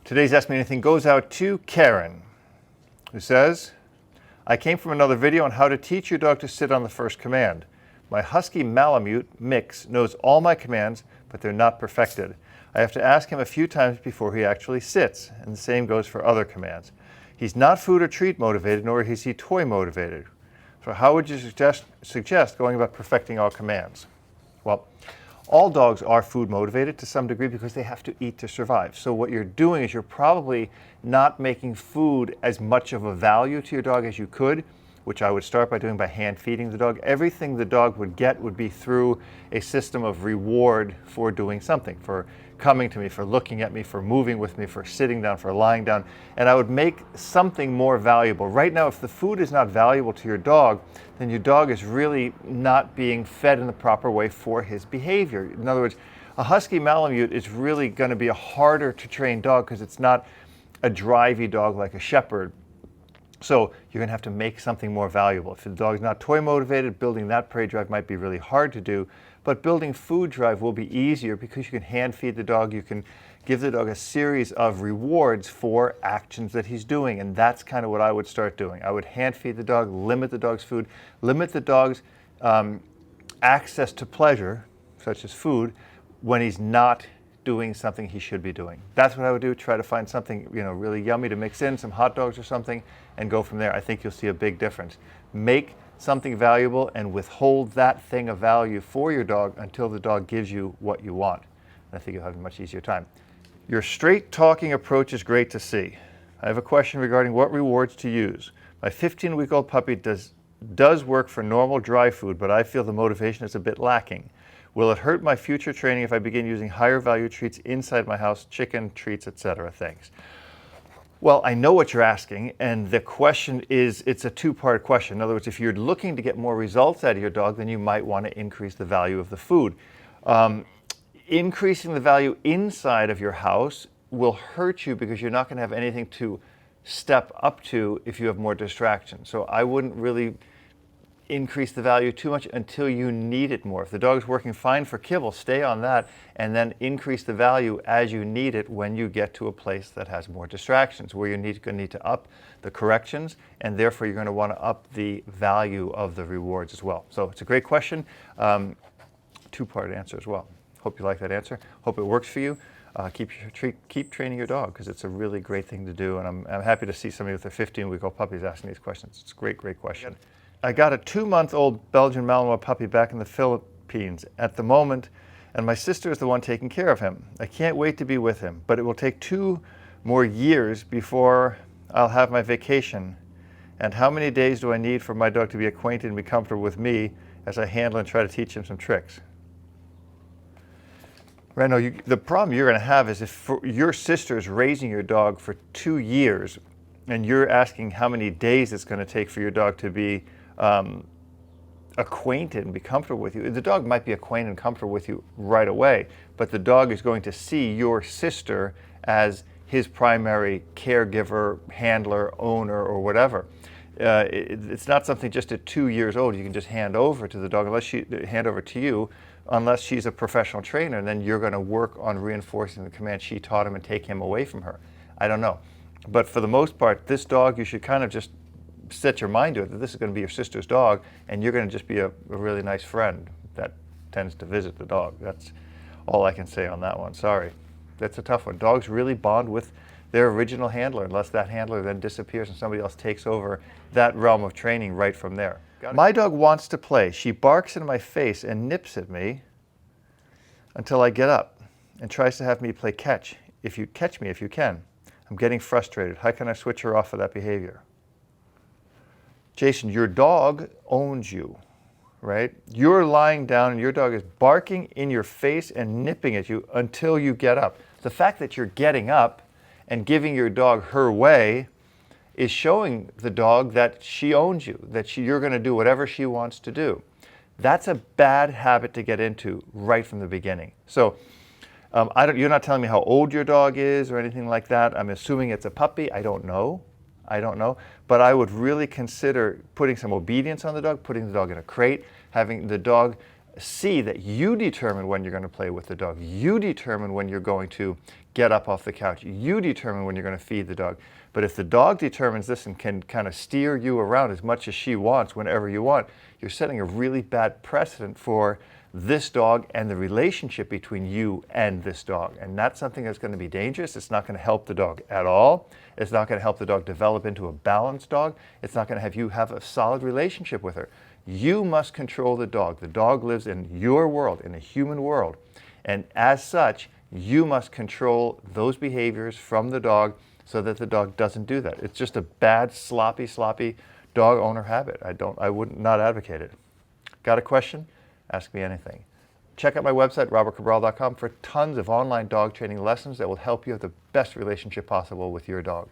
Today's Ask Me Anything goes out to Karen, who says, I came from another video on how to teach your dog to sit on the first command. My Husky Malamute mix knows all my commands, but they're not perfected. I have to ask him a few times before he actually sits, and the same goes for other commands. He's not food or treat motivated, nor is he toy motivated. So how would you suggest going about perfecting all commands? Well, all dogs are food motivated to some degree because they have to eat to survive. So what you're doing is you're probably not making food as much of a value to your dog as you could, which I would start by doing by hand feeding the dog. Everything the dog would get would be through a system of reward for doing something, for coming to me, for looking at me, for moving with me, for sitting down, for lying down. And I would make something more valuable. Right now, if the food is not valuable to your dog, then your dog is really not being fed in the proper way for his behavior. In other words, a Husky Malamute is really going to be a harder to train dog because it's not a drivey dog like a Shepherd. So you're going to have to make something more valuable. If the dog's not toy motivated, building that prey drive might be really hard to do, but building food drive will be easier because you can hand feed the dog. You can give the dog a series of rewards for actions that he's doing, and that's kind of what I would start doing. I would hand feed the dog, limit the dog's food, limit the dog's access to pleasure, such as food, when he's not doing something he should be doing. That's what I would do. Try to find something, really yummy to mix in, some hot dogs or something, and go from there. I think you'll see a big difference. Make something valuable and withhold that thing of value for your dog until the dog gives you what you want. And I think you'll have a much easier time. Your straight talking approach is great to see. I have a question regarding what rewards to use. My 15-week-old puppy does work for normal dry food, but I feel the motivation is a bit lacking. Will it hurt my future training if I begin using higher value treats inside my house, chicken, treats, etc.? Thanks. Well, I know what you're asking, and the question is, it's a two-part question. In other words, if you're looking to get more results out of your dog, then you might want to increase the value of the food. Increasing the value inside of your house will hurt you because you're not going to have anything to step up to if you have more distractions. So I wouldn't really increase the value too much until you need it more. If the dog's working fine for kibble, stay on that and then increase the value as you need it when you get to a place that has more distractions, where you're going to need to up the corrections, and therefore you're going to want to up the value of the rewards as well. So it's a great question. Two-part answer as well. Hope you like that answer. Hope it works for you. Keep training your dog because it's a really great thing to do, and I'm happy to see somebody with their 15-week-old puppies asking these questions. It's a great question. I got a 2-month-old Belgian Malinois puppy back in the Philippines at the moment, and my sister is the one taking care of him. I can't wait to be with him, but it will take 2 more years before I'll have my vacation. And how many days do I need for my dog to be acquainted and be comfortable with me as I handle and try to teach him some tricks? Right now, the problem you're going to have is if your sister is raising your dog for 2 years and you're asking how many days it's going to take for your dog to be acquainted and be comfortable with you. The dog might be acquainted and comfortable with you right away, but the dog is going to see your sister as his primary caregiver, handler, owner, or whatever. It's not something just at 2 years old you can just hand over to the dog, unless she's a professional trainer, and then you're going to work on reinforcing the command she taught him and take him away from her. I don't know. But for the most part, this dog, you should kind of just set your mind to it that this is going to be your sister's dog, and you're going to just be a really nice friend that tends to visit the dog. That's all I can say on that one. Sorry. That's a tough one. Dogs really bond with their original handler unless that handler then disappears and somebody else takes over that realm of training right from there. My dog wants to play. She barks in my face and nips at me until I get up and tries to have me play catch. If you catch me, if you can. I'm getting frustrated. How can I switch her off of that behavior? Jason, your dog owns you, right? You're lying down and your dog is barking in your face and nipping at you until you get up. The fact that you're getting up and giving your dog her way is showing the dog that she owns you, that you're going to do whatever she wants to do. That's a bad habit to get into right from the beginning. So you're not telling me how old your dog is or anything like that. I'm assuming it's a puppy. I don't know. But I would really consider putting some obedience on the dog, putting the dog in a crate, having the dog C, that you determine when you're going to play with the dog. You determine when you're going to get up off the couch. You determine when you're going to feed the dog. But if the dog determines this and can kind of steer you around as much as she wants whenever you want, you're setting a really bad precedent for this dog and the relationship between you and this dog. And that's something that's going to be dangerous. It's not going to help the dog at all. It's not going to help the dog develop into a balanced dog. It's not going to have you have a solid relationship with her. You must control the dog. The dog lives in your world, in a human world. And as such, you must control those behaviors from the dog so that the dog doesn't do that. It's just a bad, sloppy dog owner habit. I would not advocate it. Got a question? Ask me anything. Check out my website, robertcabral.com, for tons of online dog training lessons that will help you have the best relationship possible with your dog.